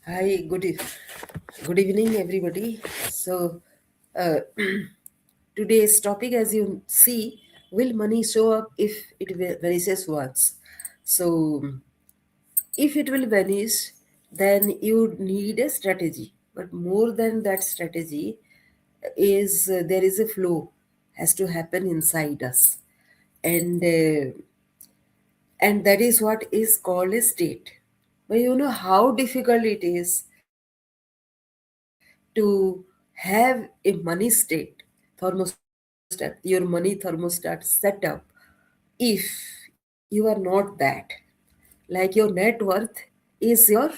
Hi, good evening, everybody. Uh, today's topic, as you see, will money show up if it vanishes once? So, if it will vanish, then you need a strategy. But more than that strategy, is there is a flow has to happen inside us, and and that is what is called a state. But you know how difficult it is to have a money state thermostat, your money thermostat set up if you are not that. Like your net worth is your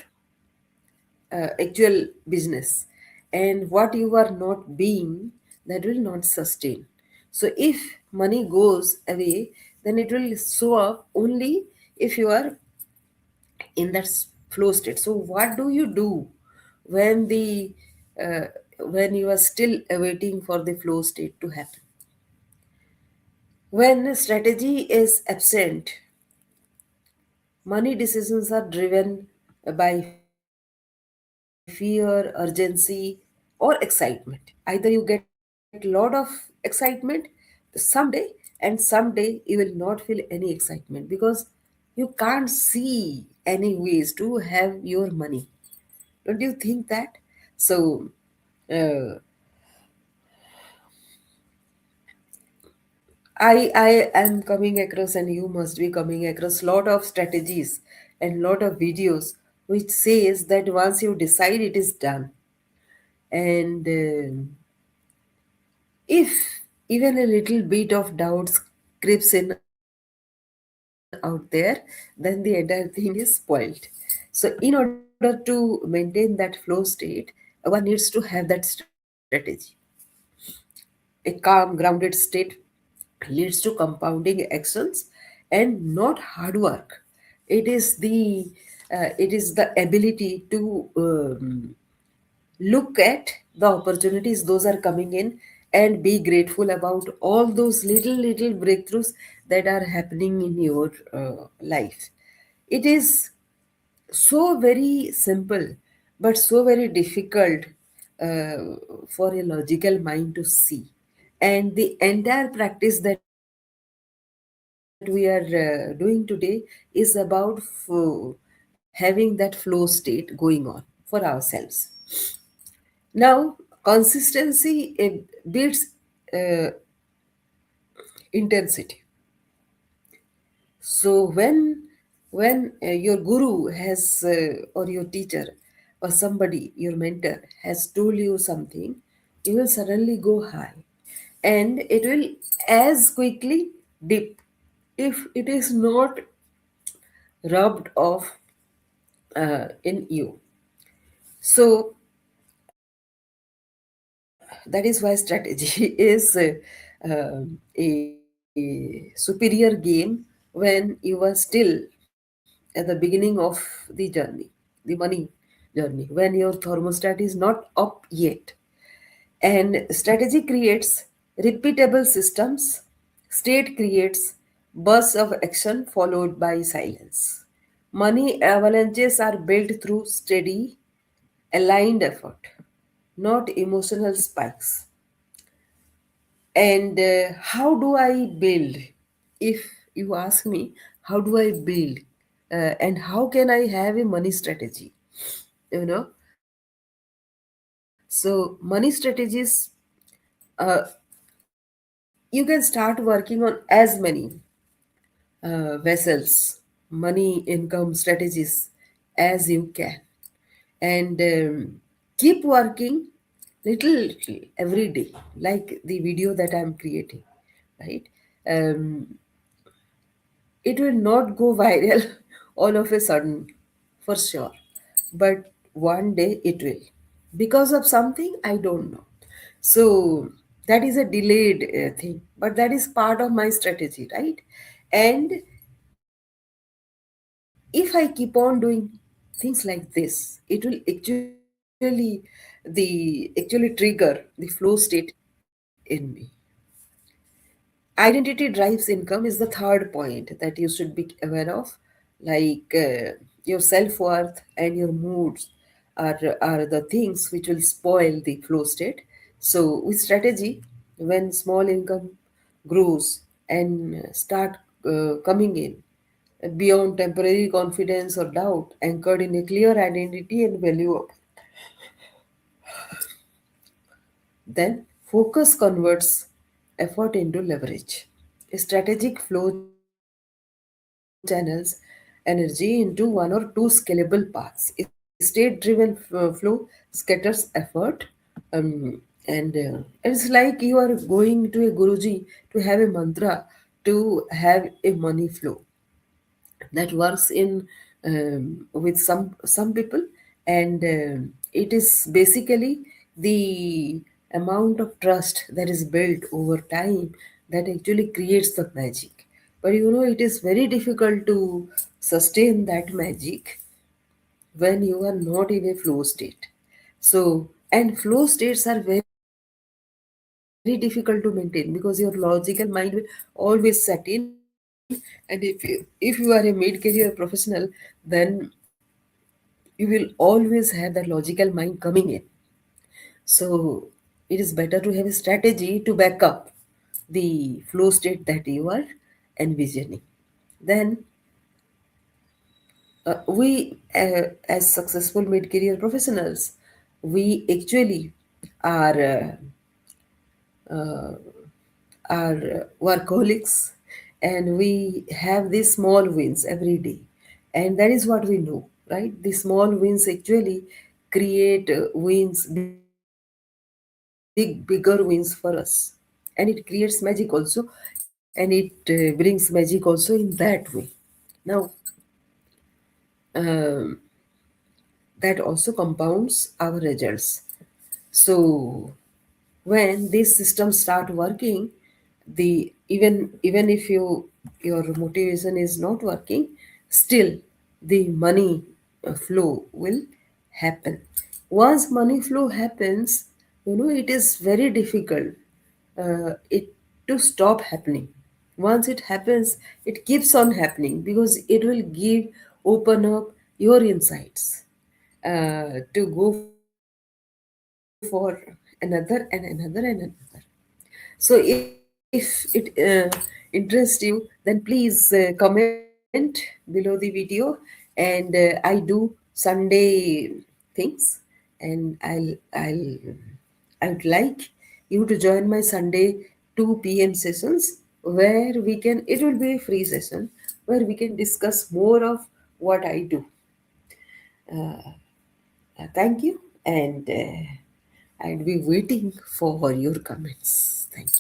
actual business, and what you are not being, that will not sustain. So if money goes away, then it will show up only if you are in that flow state. So what do you do when the uh, when you are still awaiting for the flow state to happen? When strategy is absent, money decisions are driven by fear, urgency, or excitement. Either you get lot of excitement someday, and someday you will not feel any excitement because you can't see any ways to have your money. Don't you think that? So, uh, I am coming across, and you must be coming across lot of strategies and lot of videos which says that once you decide, it is done. And if even a little bit of doubts creeps in out there, then the entire thing is spoiled. So in order to maintain that flow state, one needs to have that strategy. A calm, grounded state leads to compounding actions and not hard work. It is the ability to look at the opportunities those are coming in and be grateful about all those little breakthroughs that are happening in your life. It is so very simple but so very difficult uh, for a logical mind to see. And the entire practice that we are doing today is about having that flow state going on for ourselves. Now, consistency beats uh, intensity. So when your guru has or your teacher or somebody, your mentor, has told you something, you will suddenly go high, and it will as quickly dip if it is not rubbed off in you. So that is why strategy is a superior game when you are still at the beginning of the journey, the money journey, when your thermostat is not up yet. And strategy creates repeatable systems, state creates bursts of action followed by silence. Money avalanches are built through steady, aligned effort, not emotional spikes. And how do I build? If you ask me, how do I build? And how can I have a money strategy? You know, so money strategies, uh, you can start working on as many vessels, money income strategies as you can, and keep working little every day, like the video that I'm creating, right? um, it will not go viral all of a sudden, for sure, but one day it will, because of something I don't know. So that is a delayed thing, but that is part of my strategy, right? And if I keep on doing things like this, it will actually trigger the flow state in me. Identity drives income is the third point that you should be aware of. Like your self worth and your moods are the things which will spoil the flow state. So, with strategy, when small income grows and start coming in beyond temporary confidence or doubt, anchored in a clear identity and value, then focus converts effort into leverage. A strategic flow channels energy into one or two scalable paths. A state-driven flow scatters effort, and it's like you are going to a Guruji to have a mantra to have a money flow that works in with some people, and it is basically the amount of trust that is built over time that actually creates the magic. But it is very difficult to sustain that magic when you are not in a flow state. So, and flow states are very difficult to maintain because your logical mind will always set in. And if you are a mid-career professional, then you will always have that logical mind coming in. So it is better to have a strategy to back up the flow state that you are envisioning. Then we, as successful mid-career professionals, we actually are uh, are workaholics, and we have these small wins every day, and that is what we know, right? The small wins actually create bigger wins for us, and it creates magic also, and it brings magic also in that way. Now, um, that also compounds our results. So when these systems start working, the even if your motivation is not working, still the money flow will happen. Once money flow happens, it is very difficult it to stop happening. Once it happens, it keeps on happening because it will give open up your insights to go for another and another and another. So if it interests you, then please comment below the video. And I do Sunday things, and I would like you to join my Sunday 2 p.m. sessions, where we can. It will be a free session where we can discuss more of what I do. Thank you, and I'll be waiting for your comments. Thank you.